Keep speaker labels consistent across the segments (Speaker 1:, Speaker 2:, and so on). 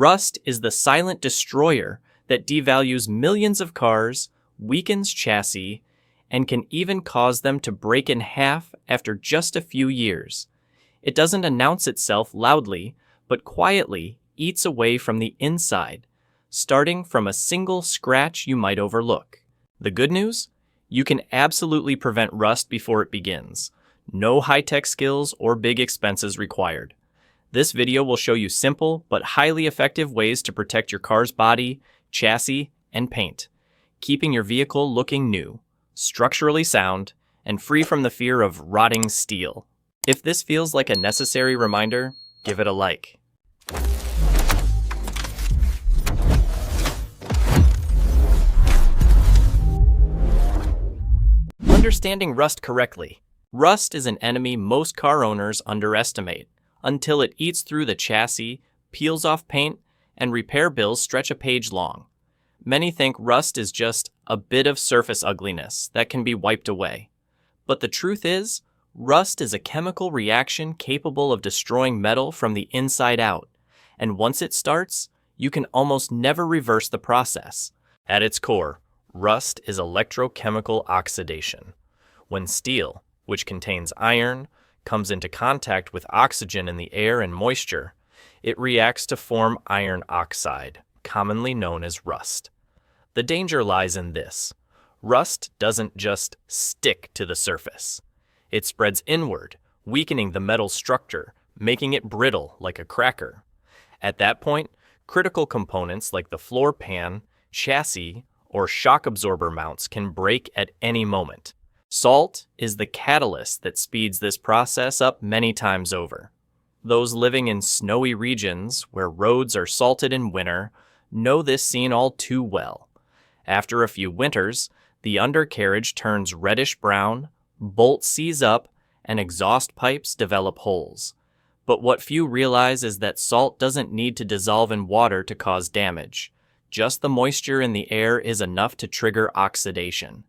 Speaker 1: Rust is the silent destroyer that devalues millions of cars, weakens chassis, and can even cause them to break in half after just a few years. It doesn't announce itself loudly, but quietly eats away from the inside, starting from a single scratch you might overlook. The good news? You can absolutely prevent rust before it begins. No high-tech skills or big expenses required. This video will show you simple but highly effective ways to protect your car's body, chassis, and paint, keeping your vehicle looking new, structurally sound, and free from the fear of rotting steel. If this feels like a necessary reminder, give it a like. Understanding rust correctly. Rust is an enemy most car owners underestimate until it eats through the chassis, peels off paint, and repair bills stretch a page long. Many think rust is just a bit of surface ugliness that can be wiped away. But the truth is, rust is a chemical reaction capable of destroying metal from the inside out, and once it starts, you can almost never reverse the process. At its core, rust is electrochemical oxidation. When steel, which contains iron, comes into contact with oxygen in the air and moisture, it reacts to form iron oxide, commonly known as rust. The danger lies in this. Rust doesn't just stick to the surface. It spreads inward, weakening the metal structure, making it brittle like a cracker. At that point, critical components like the floor pan, chassis, or shock absorber mounts can break at any moment. Salt is the catalyst that speeds this process up many times over. Those living in snowy regions where roads are salted in winter know this scene all too well. After a few winters, the undercarriage turns reddish-brown, bolts seize up, and exhaust pipes develop holes. But what few realize is that salt doesn't need to dissolve in water to cause damage. Just the moisture in the air is enough to trigger oxidation.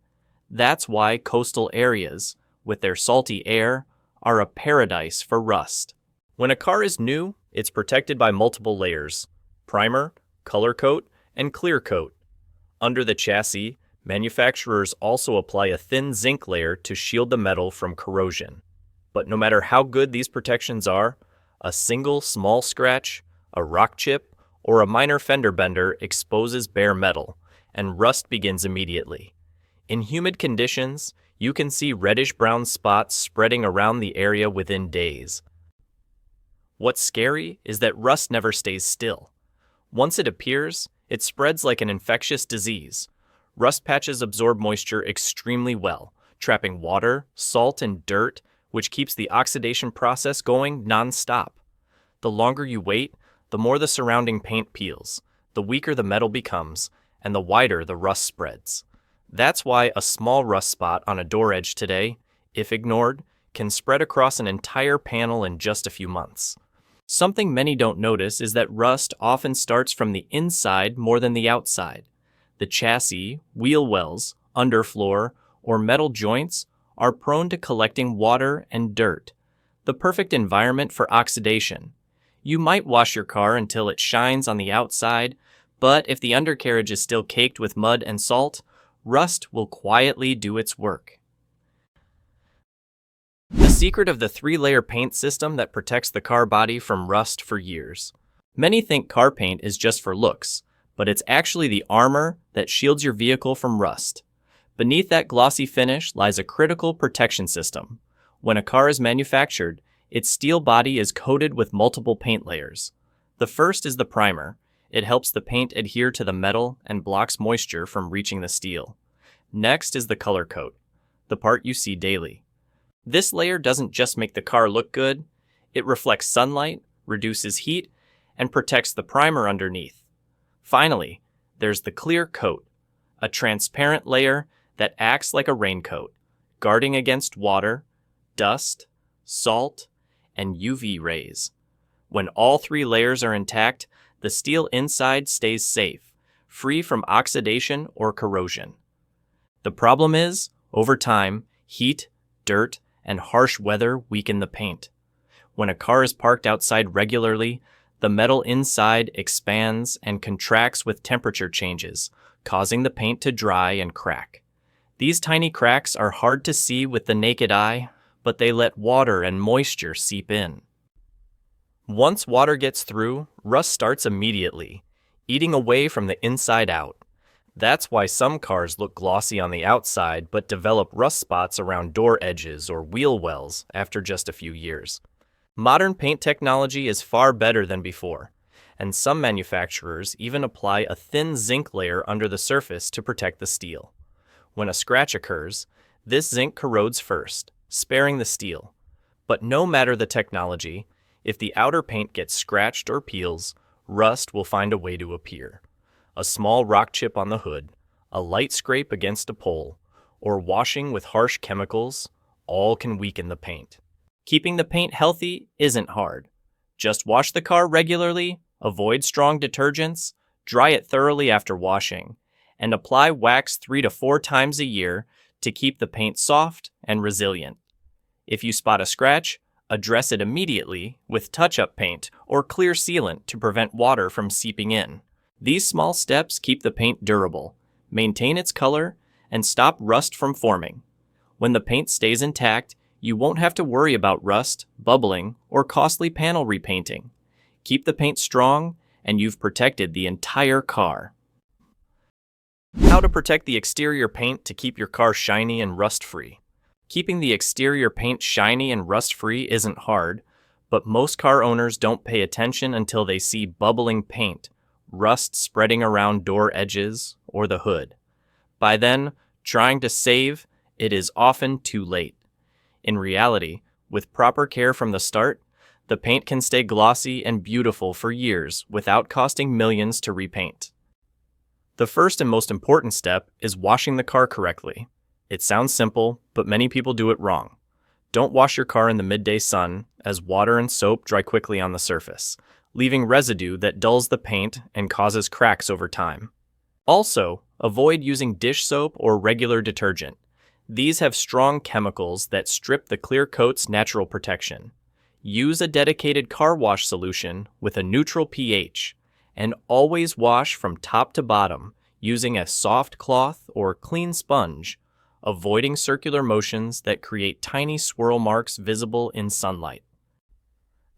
Speaker 1: That's why coastal areas, with their salty air, are a paradise for rust. When a car is new, it's protected by multiple layers: primer, color coat, and clear coat. Under the chassis, manufacturers also apply a thin zinc layer to shield the metal from corrosion. But no matter how good these protections are, a single small scratch, a rock chip, or a minor fender bender exposes bare metal, and rust begins immediately. In humid conditions, you can see reddish-brown spots spreading around the area within days. What's scary is that rust never stays still. Once it appears, it spreads like an infectious disease. Rust patches absorb moisture extremely well, trapping water, salt, and dirt, which keeps the oxidation process going non-stop. The longer you wait, the more the surrounding paint peels, the weaker the metal becomes, and the wider the rust spreads. That's why a small rust spot on a door edge today, if ignored, can spread across an entire panel in just a few months. Something many don't notice is that rust often starts from the inside more than the outside. The chassis, wheel wells, underfloor, or metal joints are prone to collecting water and dirt, the perfect environment for oxidation. You might wash your car until it shines on the outside, but if the undercarriage is still caked with mud and salt, rust will quietly do its work. The secret of the 3-layer paint system that protects the car body from rust for years. Many think car paint is just for looks, but it's actually the armor that shields your vehicle from rust. Beneath that glossy finish lies a critical protection system. When a car is manufactured, its steel body is coated with multiple paint layers. The first is the primer. It helps the paint adhere to the metal and blocks moisture from reaching the steel. Next is the color coat, the part you see daily. This layer doesn't just make the car look good, it reflects sunlight, reduces heat, and protects the primer underneath. Finally, there's the clear coat, a transparent layer that acts like a raincoat, guarding against water, dust, salt, and UV rays. When all 3 layers are intact, the steel inside stays safe, free from oxidation or corrosion. The problem is, over time, heat, dirt, and harsh weather weaken the paint. When a car is parked outside regularly, The metal inside expands and contracts with temperature changes, causing the paint to dry and crack. These tiny cracks are hard to see with the naked eye, but they let water and moisture seep in. Once water gets through, rust starts immediately, eating away from the inside out. That's why some cars look glossy on the outside but develop rust spots around door edges or wheel wells after just a few years. Modern paint technology is far better than before, and some manufacturers even apply a thin zinc layer under the surface to protect the steel. When a scratch occurs, this zinc corrodes first, sparing the steel. But no matter the technology, if the outer paint gets scratched or peels, rust will find a way to appear. A small rock chip on the hood, a light scrape against a pole, or washing with harsh chemicals, all can weaken the paint. Keeping the paint healthy isn't hard. Just wash the car regularly, avoid strong detergents, dry it thoroughly after washing, and apply wax 3 to 4 times a year to keep the paint soft and resilient. If you spot a scratch, address it immediately with touch-up paint or clear sealant to prevent water from seeping in. These small steps keep the paint durable, maintain its color, and stop rust from forming. When the paint stays intact, you won't have to worry about rust, bubbling, or costly panel repainting. Keep the paint strong, and you've protected the entire car. How to protect the exterior paint to keep your car shiny and rust-free. Keeping the exterior paint shiny and rust-free isn't hard, but most car owners don't pay attention until they see bubbling paint, rust spreading around door edges or the hood. By then, trying to save, it is often too late. In reality, with proper care from the start, the paint can stay glossy and beautiful for years without costing millions to repaint. The first and most important step is washing the car correctly. It sounds simple, but many people do it wrong. Don't wash your car in the midday sun, as water and soap dry quickly on the surface, leaving residue that dulls the paint and causes cracks over time. Also, avoid using dish soap or regular detergent. These have strong chemicals that strip the clear coat's natural protection. Use a dedicated car wash solution with a neutral pH, and always wash from top to bottom using a soft cloth or clean sponge, avoiding circular motions that create tiny swirl marks visible in sunlight.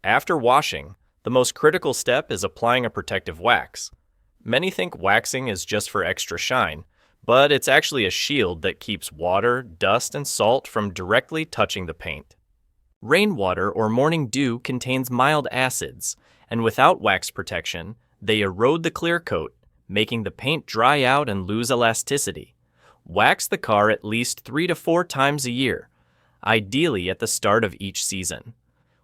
Speaker 1: After washing, the most critical step is applying a protective wax. Many think waxing is just for extra shine, but it's actually a shield that keeps water, dust, and salt from directly touching the paint. Rainwater or morning dew contains mild acids, and without wax protection, they erode the clear coat, making the paint dry out and lose elasticity. Wax the car at least 3 to 4 times a year, ideally at the start of each season.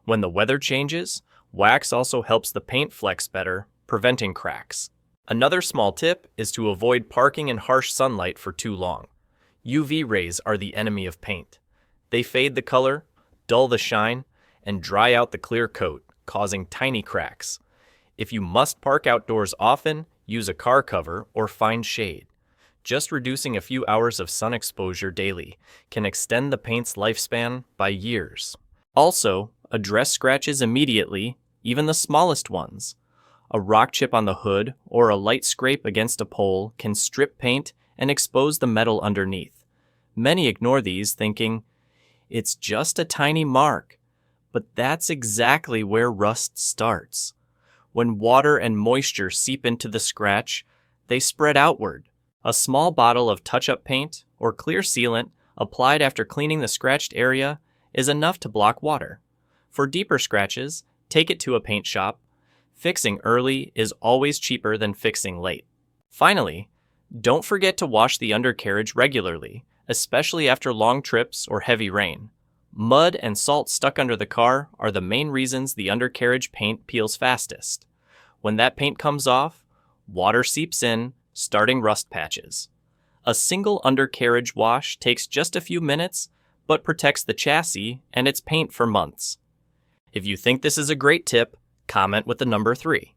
Speaker 1: When the weather changes, wax also helps the paint flex better, preventing cracks. Another small tip is to avoid parking in harsh sunlight for too long. UV rays are the enemy of paint. They fade the color, dull the shine, and dry out the clear coat, causing tiny cracks. If you must park outdoors often, use a car cover or find shade. Just reducing a few hours of sun exposure daily can extend the paint's lifespan by years. Also, address scratches immediately, even the smallest ones. A rock chip on the hood or a light scrape against a pole can strip paint and expose the metal underneath. Many ignore these, thinking, it's just a tiny mark. But that's exactly where rust starts. When water and moisture seep into the scratch, they spread outward. A small bottle of touch-up paint or clear sealant applied after cleaning the scratched area is enough to block water. For deeper scratches, take it to a paint shop. Fixing early is always cheaper than fixing late. Finally, don't forget to wash the undercarriage regularly, especially after long trips or heavy rain. Mud and salt stuck under the car are the main reasons the undercarriage paint peels fastest. When that paint comes off, water seeps in, starting rust patches. A single undercarriage wash takes just a few minutes, but protects the chassis and its paint for months. If you think this is a great tip, comment with the number 3.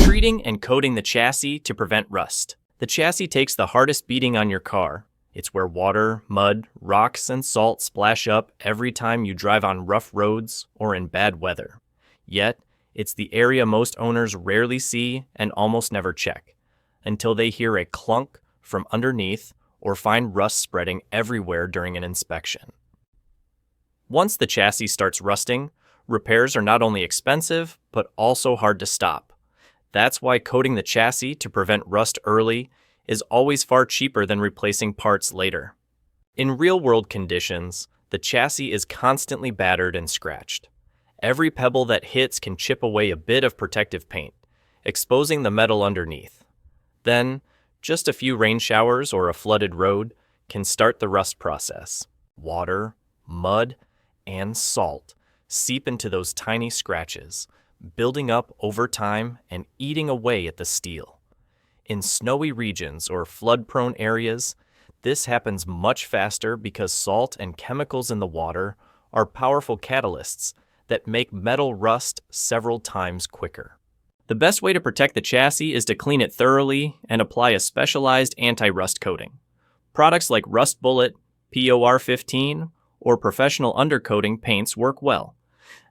Speaker 1: Treating and coating the chassis to prevent rust. The chassis takes the hardest beating on your car. It's where water, mud, rocks, and salt splash up every time you drive on rough roads or in bad weather. Yet, It's the area most owners rarely see and almost never check, until they hear a clunk from underneath or find rust spreading everywhere during an inspection. Once the chassis starts rusting, repairs are not only expensive, but also hard to stop. That's why coating the chassis to prevent rust early is always far cheaper than replacing parts later. In real-world conditions, the chassis is constantly battered and scratched. Every pebble that hits can chip away a bit of protective paint, exposing the metal underneath. Then, just a few rain showers or a flooded road can start the rust process. Water, mud, and salt seep into those tiny scratches, building up over time and eating away at the steel. In snowy regions or flood-prone areas, this happens much faster because salt and chemicals in the water are powerful catalysts that make metal rust several times quicker. The best way to protect the chassis is to clean it thoroughly and apply a specialized anti-rust coating. Products like Rust Bullet, POR 15, or professional undercoating paints work well.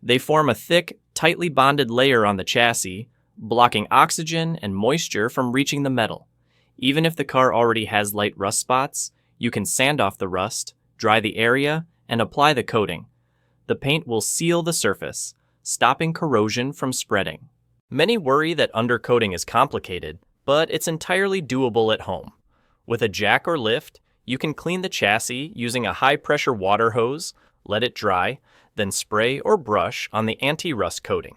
Speaker 1: They form a thick, tightly bonded layer on the chassis, blocking oxygen and moisture from reaching the metal. Even if the car already has light rust spots, you can sand off the rust, dry the area, and apply the coating. The paint will seal the surface, stopping corrosion from spreading. Many worry that undercoating is complicated, but it's entirely doable at home. With a jack or lift, you can clean the chassis using a high-pressure water hose, let it dry, then spray or brush on the anti-rust coating.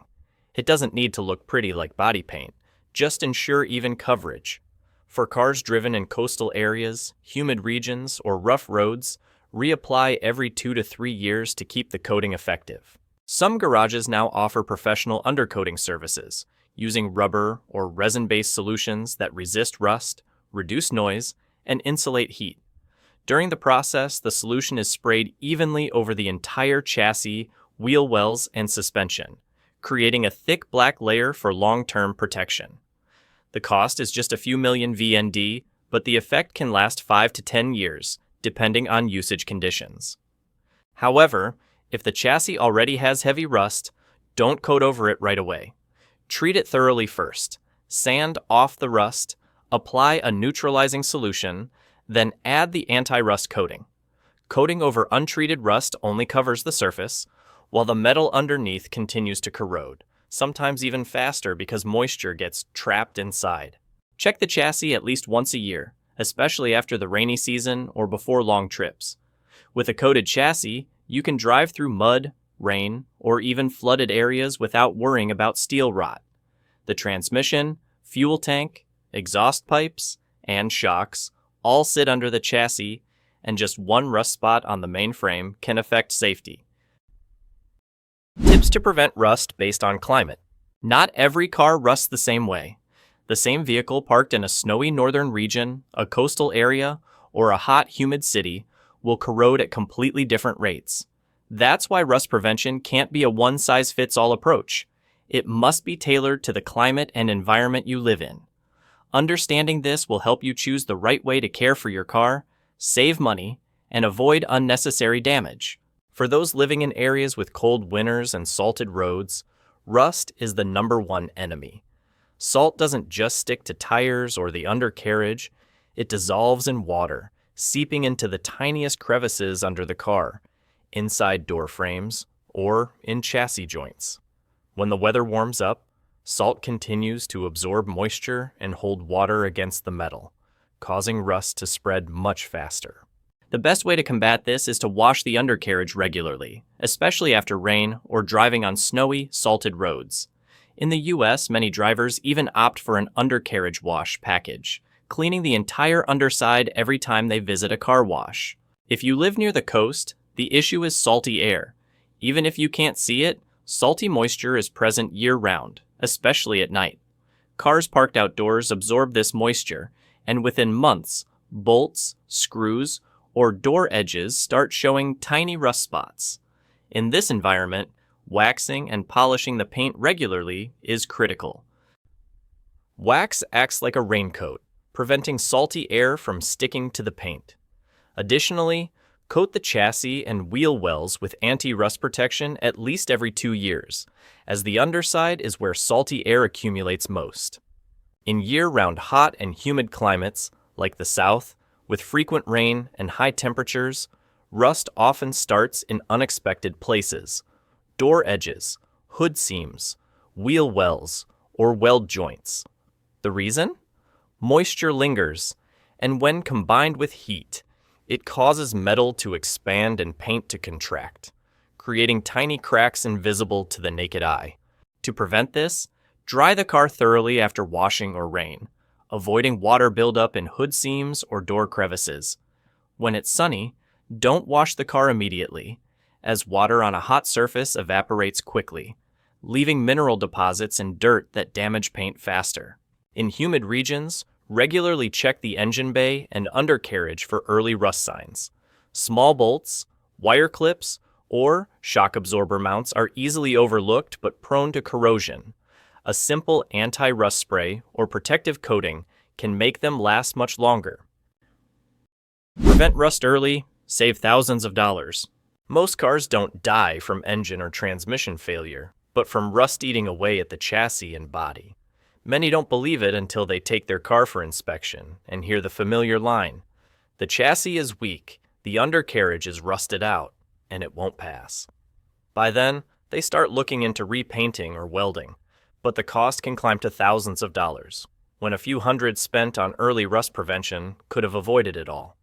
Speaker 1: It doesn't need to look pretty like body paint, just ensure even coverage. For cars driven in coastal areas, humid regions, or rough roads, reapply every 2 to 3 years to keep the coating effective. Some garages now offer professional undercoating services, using rubber or resin-based solutions that resist rust, reduce noise, and insulate heat. During the process, the solution is sprayed evenly over the entire chassis, wheel wells, and suspension, creating a thick black layer for long-term protection. The cost is just a few million VND, but the effect can last 5 to 10 years, depending on usage conditions. However, if the chassis already has heavy rust, don't coat over it right away. Treat it thoroughly first. Sand off the rust, apply a neutralizing solution, then add the anti-rust coating. Coating over untreated rust only covers the surface, while the metal underneath continues to corrode, sometimes even faster because moisture gets trapped inside. Check the chassis at least once a year, especially after the rainy season or before long trips. With a coated chassis, you can drive through mud, rain, or even flooded areas without worrying about steel rot. The transmission, fuel tank, exhaust pipes, and shocks all sit under the chassis, and just one rust spot on the main frame can affect safety. Tips to prevent rust based on climate. Not every car rusts the same way. The same vehicle parked in a snowy northern region, a coastal area, or a hot, humid city will corrode at completely different rates. That's why rust prevention can't be a one-size-fits-all approach. It must be tailored to the climate and environment you live in. Understanding this will help you choose the right way to care for your car, save money, and avoid unnecessary damage. For those living in areas with cold winters and salted roads, rust is the #1 enemy. Salt doesn't just stick to tires or the undercarriage, it dissolves in water, seeping into the tiniest crevices under the car, inside door frames, or in chassis joints. When the weather warms up, salt continues to absorb moisture and hold water against the metal, causing rust to spread much faster. The best way to combat this is to wash the undercarriage regularly, especially after rain or driving on snowy, salted roads. In the US, many drivers even opt for an undercarriage wash package, cleaning the entire underside every time they visit a car wash. If you live near the coast, the issue is salty air. Even if you can't see it, salty moisture is present year-round, especially at night. Cars parked outdoors absorb this moisture, and within months, bolts, screws, or door edges start showing tiny rust spots. In this environment, waxing and polishing the paint regularly is critical. Wax acts like a raincoat, preventing salty air from sticking to the paint. Additionally, Coat the chassis and wheel wells with anti-rust protection at least every 2 years, as the underside is where salty air accumulates most. In year-round hot and humid climates, like the South, with frequent rain and high temperatures, rust often starts in unexpected places: door edges, hood seams, wheel wells, or weld joints. The reason? Moisture lingers, and when combined with heat, it causes metal to expand and paint to contract, creating tiny cracks invisible to the naked eye. To prevent this, dry the car thoroughly after washing or rain, avoiding water buildup in hood seams or door crevices. When it's sunny, don't wash the car immediately, as water on a hot surface evaporates quickly, leaving mineral deposits and dirt that damage paint faster. In humid regions, regularly check the engine bay and undercarriage for early rust signs. Small bolts, wire clips, or shock absorber mounts are easily overlooked but prone to corrosion. A simple anti-rust spray or protective coating can make them last much longer. Prevent rust early, save thousands of dollars. Most cars don't die from engine or transmission failure, but from rust eating away at the chassis and body. Many don't believe it until they take their car for inspection and hear the familiar line: "The chassis is weak, the undercarriage is rusted out, and it won't pass." By then, they start looking into repainting or welding, but the cost can climb to thousands of dollars, when a few hundred spent on early rust prevention could have avoided it all.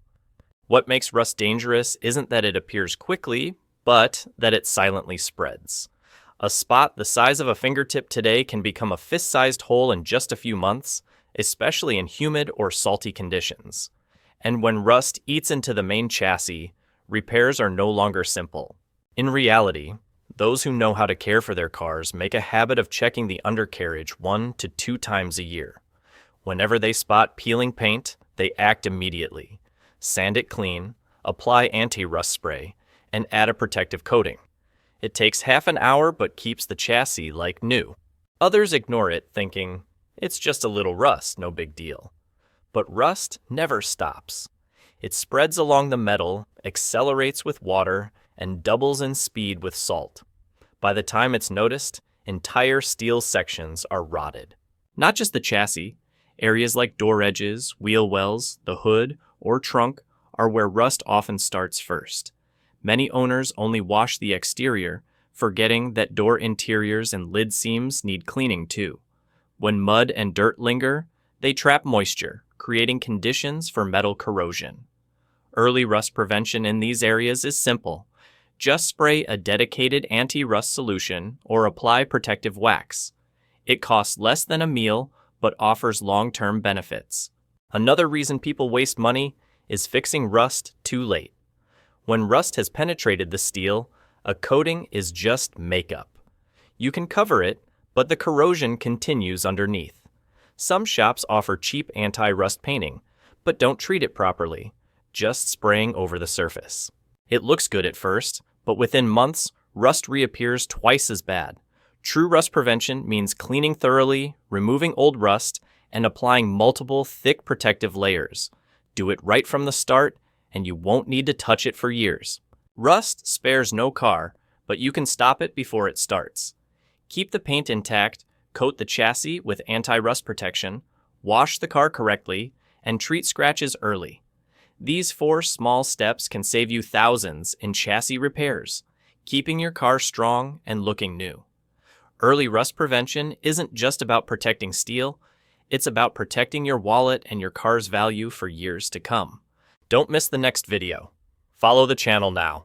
Speaker 1: What makes rust dangerous isn't that it appears quickly, but that it silently spreads. A spot the size of a fingertip today can become a fist-sized hole in just a few months, especially in humid or salty conditions. And when rust eats into the main chassis, repairs are no longer simple. In reality, those who know how to care for their cars make a habit of checking the undercarriage 1 to 2 times a year. Whenever they spot peeling paint, they act immediately. Sand it clean, apply anti-rust spray, and add a protective coating. It takes half an hour but keeps the chassis like new. Others ignore it, thinking, it's just a little rust, no big deal. But rust never stops. It spreads along the metal, accelerates with water, and doubles in speed with salt. By the time it's noticed, entire steel sections are rotted. Not just the chassis, areas like door edges, wheel wells, the hood, or trunk are where rust often starts first. Many owners only wash the exterior, forgetting that door interiors and lid seams need cleaning too. When mud and dirt linger, they trap moisture, creating conditions for metal corrosion. Early rust prevention in these areas is simple. Just spray a dedicated anti-rust solution or apply protective wax. It costs less than a meal, but offers long-term benefits. Another reason people waste money is fixing rust too late. When rust has penetrated the steel, a coating is just makeup. You can cover it, but the corrosion continues underneath. Some shops offer cheap anti-rust painting, but don't treat it properly, just spraying over the surface. It looks good at first, but within months, rust reappears twice as bad. True rust prevention means cleaning thoroughly, removing old rust, and applying multiple thick protective layers. Do it right from the start, and you won't need to touch it for years. Rust spares no car, but you can stop it before it starts. Keep the paint intact, coat the chassis with anti-rust protection, wash the car correctly, and treat scratches early. These 4 small steps can save you thousands in chassis repairs, keeping your car strong and looking new. Early rust prevention isn't just about protecting steel, it's about protecting your wallet and your car's value for years to come. Don't miss the next video. Follow the channel now.